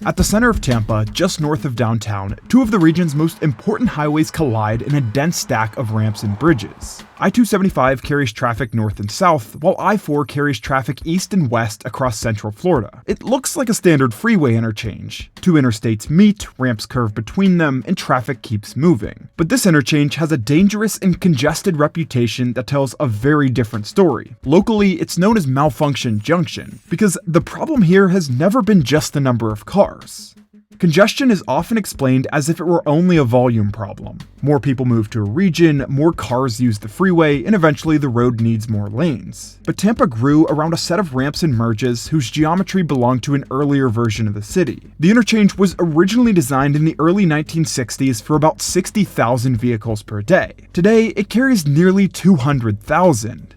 At the center of Tampa, just north of downtown, two of the region's most important highways collide in a dense stack of ramps and bridges. I-275 carries traffic north and south, while I-4 carries traffic east and west across central Florida. It looks like a standard freeway interchange. Two interstates meet, ramps curve between them, and traffic keeps moving. But this interchange has a dangerous and congested reputation that tells a very different story. Locally, it's known as Malfunction Junction, because the problem here has never been just the number of cars. Congestion is often explained as if it were only a volume problem. More people move to a region, more cars use the freeway, and eventually the road needs more lanes. But Tampa grew around a set of ramps and merges whose geometry belonged to an earlier version of the city. The interchange was originally designed in the early 1960s for about 60,000 vehicles per day. Today, it carries nearly 200,000.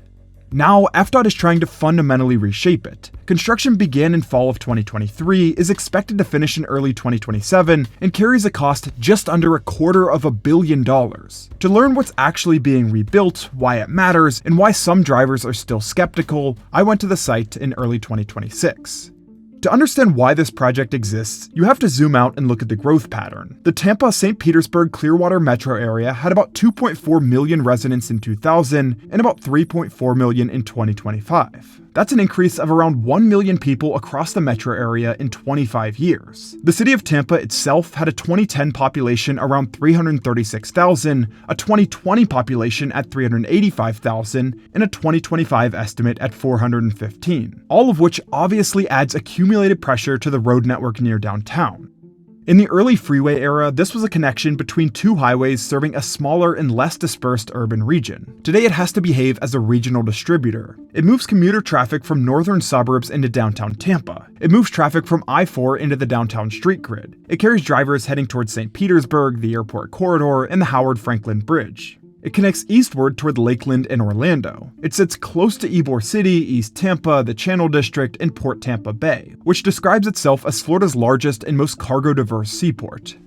Now, FDOT is trying to fundamentally reshape it. Construction began in fall of 2023, is expected to finish in early 2027, and carries a cost just under $250 million. To learn what's actually being rebuilt, why it matters, and why some drivers are still skeptical, I went to the site in early 2026. To understand why this project exists, you have to zoom out and look at the growth pattern. The Tampa-St. Petersburg-Clearwater metro area had about 2.4 million residents in 2000 and about 3.4 million in 2025. That's an increase of around 1 million people across the metro area in 25 years. The city of Tampa itself had a 2010 population around 336,000, a 2020 population at 385,000, and a 2025 estimate at 415, all of which obviously adds accumulated pressure to the road network near downtown. In the early freeway era, this was a connection between two highways serving a smaller and less dispersed urban region. Today it has to behave as a regional distributor. It moves commuter traffic from northern suburbs into downtown Tampa. It moves traffic from I-4 into the downtown street grid. It carries drivers heading towards St. Petersburg, the airport corridor, and the Howard Franklin Bridge. It connects eastward toward Lakeland and Orlando. It sits close to Ybor City, East Tampa, the Channel District, and Port Tampa Bay, which describes itself as Florida's largest and most cargo-diverse seaport.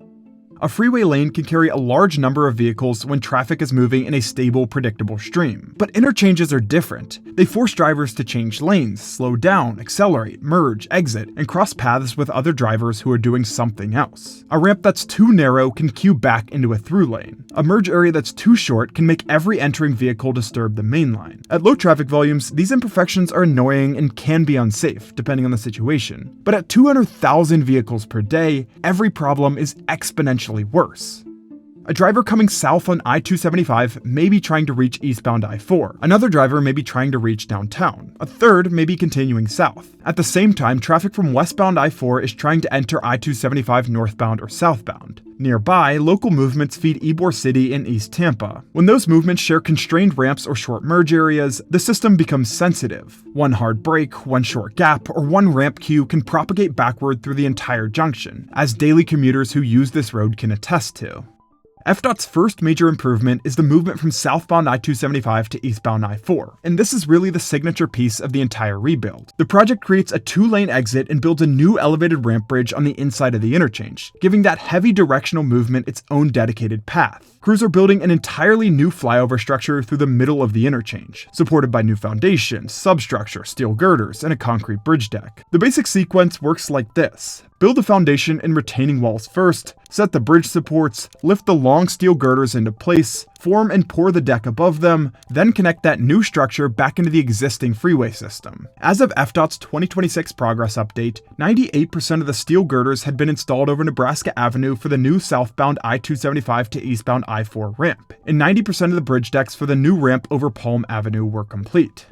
A freeway lane can carry a large number of vehicles when traffic is moving in a stable, predictable stream. But interchanges are different. They force drivers to change lanes, slow down, accelerate, merge, exit, and cross paths with other drivers who are doing something else. A ramp that's too narrow can queue back into a through lane. A merge area that's too short can make every entering vehicle disturb the main line. At low traffic volumes, these imperfections are annoying and can be unsafe, depending on the situation. But at 200,000 vehicles per day, every problem is exponentially worse. A driver coming south on I-275 may be trying to reach eastbound I-4. Another driver may be trying to reach downtown. A third may be continuing south. At the same time, traffic from westbound I-4 is trying to enter I-275 northbound or southbound. Nearby, local movements feed Ybor City and East Tampa. When those movements share constrained ramps or short merge areas, the system becomes sensitive. One hard break, one short gap, or one ramp queue can propagate backward through the entire junction, as daily commuters who use this road can attest to. FDOT's first major improvement is the movement from southbound I-275 to eastbound I-4, and this is really the signature piece of the entire rebuild. The project creates a two-lane exit and builds a new elevated ramp bridge on the inside of the interchange, giving that heavy directional movement its own dedicated path. Crews are building an entirely new flyover structure through the middle of the interchange, supported by new foundations, substructure, steel girders, and a concrete bridge deck. The basic sequence works like this. Build the foundation and retaining walls first, set the bridge supports, lift the long steel girders into place, form and pour the deck above them, then connect that new structure back into the existing freeway system. As of FDOT's 2026 progress update, 98% of the steel girders had been installed over Nebraska Avenue for the new southbound I-275 to eastbound I-4 ramp, and 90% of the bridge decks for the new ramp over Palm Avenue were complete.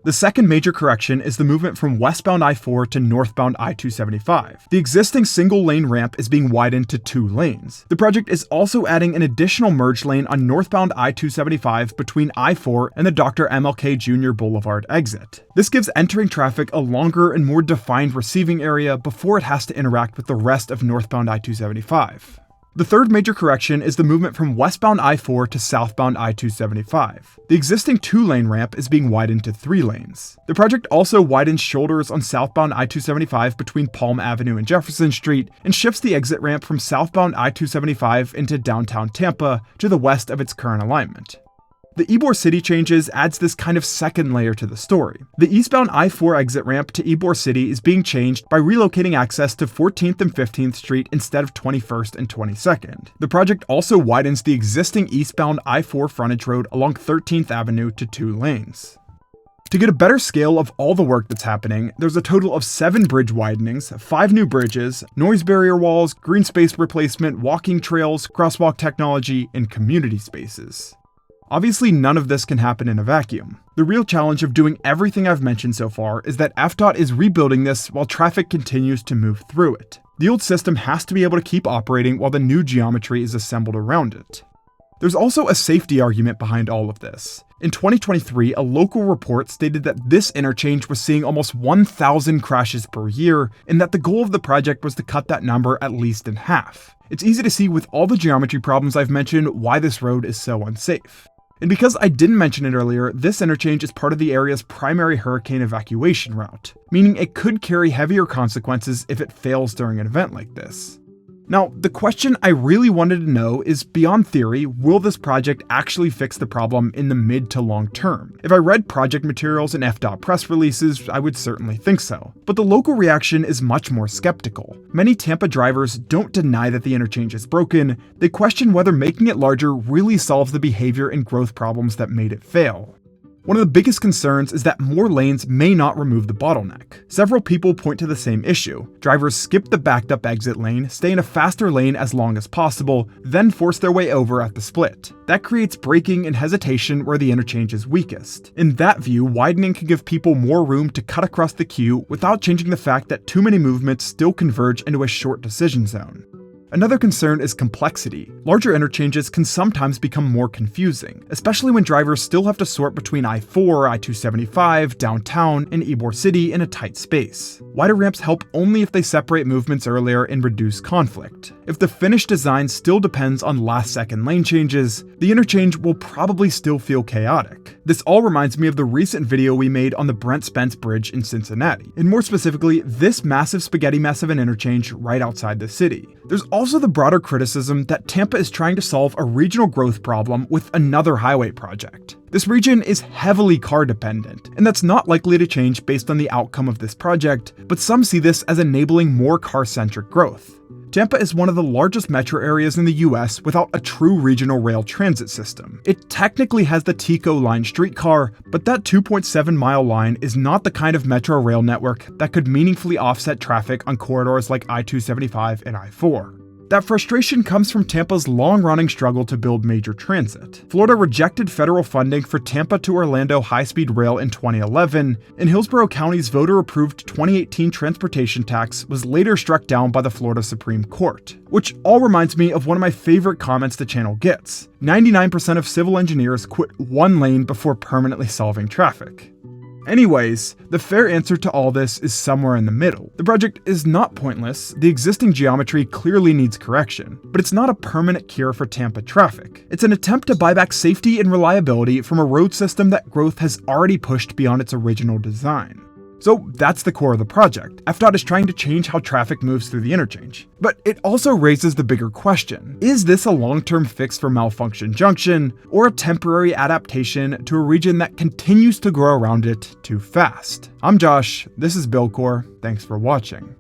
The second major correction is the movement from westbound I-4 to northbound I-275. The existing single-lane ramp is being widened to 2 lanes. The project is also adding an additional merge lane on northbound I-275 between I-4 and the Dr. MLK Jr. Boulevard exit. This gives entering traffic a longer and more defined receiving area before it has to interact with the rest of northbound I-275. The third major correction is the movement from westbound I-4 to southbound I-275. The existing 2-lane ramp is being widened to 3 lanes. The project also widens shoulders on southbound I-275 between Palm Avenue and Jefferson Street, and shifts the exit ramp from southbound I-275 into downtown Tampa to the west of its current alignment. The Ybor City changes adds this kind of second layer to the story. The eastbound I-4 exit ramp to Ybor City is being changed by relocating access to 14th and 15th Street instead of 21st and 22nd. The project also widens the existing eastbound I-4 frontage road along 13th Avenue to 2 lanes. To get a better scale of all the work that's happening, there's a total of 7 bridge widenings, 5 new bridges, noise barrier walls, green space replacement, walking trails, crosswalk technology, and community spaces. Obviously, none of this can happen in a vacuum. The real challenge of doing everything I've mentioned so far is that FDOT is rebuilding this while traffic continues to move through it. The old system has to be able to keep operating while the new geometry is assembled around it. There's also a safety argument behind all of this. In 2023, a local report stated that this interchange was seeing almost 1,000 crashes per year, and that the goal of the project was to cut that number at least in half. It's easy to see with all the geometry problems I've mentioned why this road is so unsafe. And because I didn't mention it earlier, this interchange is part of the area's primary hurricane evacuation route, meaning it could carry heavier consequences if it fails during an event like this. Now, the question I really wanted to know is, beyond theory, will this project actually fix the problem in the mid to long term? If I read project materials and FDOT press releases, I would certainly think so. But the local reaction is much more skeptical. Many Tampa drivers don't deny that the interchange is broken, they question whether making it larger really solves the behavior and growth problems that made it fail. One of the biggest concerns is that more lanes may not remove the bottleneck. Several people point to the same issue. Drivers skip the backed up exit lane, stay in a faster lane as long as possible, then force their way over at the split. That creates braking and hesitation where the interchange is weakest. In that view, widening can give people more room to cut across the queue without changing the fact that too many movements still converge into a short decision zone. Another concern is complexity. Larger interchanges can sometimes become more confusing, especially when drivers still have to sort between I-4, I-275, downtown, and Ybor City in a tight space. Wider ramps help only if they separate movements earlier and reduce conflict. If the finished design still depends on last-second lane changes, the interchange will probably still feel chaotic. This all reminds me of the recent video we made on the Brent Spence Bridge in Cincinnati, and more specifically, this massive spaghetti mess of an interchange right outside the city. There's also the broader criticism that Tampa is trying to solve a regional growth problem with another highway project. This region is heavily car dependent, and that's not likely to change based on the outcome of this project, but some see this as enabling more car-centric growth. Tampa is one of the largest metro areas in the US without a true regional rail transit system. It technically has the Tico Line streetcar, but that 2.7-mile line is not the kind of metro rail network that could meaningfully offset traffic on corridors like I-275 and I-4. That frustration comes from Tampa's long-running struggle to build major transit. Florida rejected federal funding for Tampa to Orlando high-speed rail in 2011, and Hillsborough County's voter-approved 2018 transportation tax was later struck down by the Florida Supreme Court. Which all reminds me of one of my favorite comments the channel gets. 99% of civil engineers quit one lane before permanently solving traffic. Anyways, the fair answer to all this is somewhere in the middle. The project is not pointless, the existing geometry clearly needs correction, but it's not a permanent cure for Tampa traffic. It's an attempt to buy back safety and reliability from a road system that growth has already pushed beyond its original design. So that's the core of the project. FDOT is trying to change how traffic moves through the interchange. But it also raises the bigger question. Is this a long-term fix for Malfunction Junction, or a temporary adaptation to a region that continues to grow around it too fast? I'm Josh, this is Buildcore, thanks for watching.